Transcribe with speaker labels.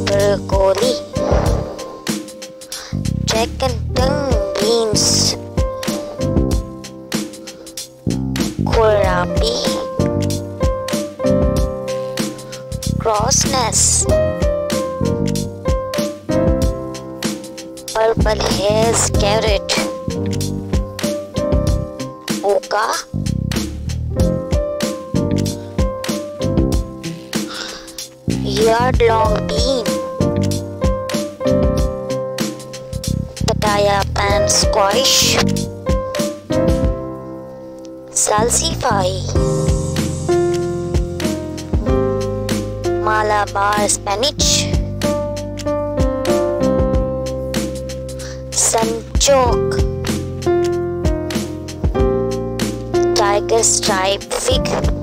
Speaker 1: broccoli, chicken tongue beans, kohlrabi, crossness, purple haze carrot, oca, yard-long bean, papaya pan squash, salsify, Malabar spinach, sunchoke, tiger stripe fig,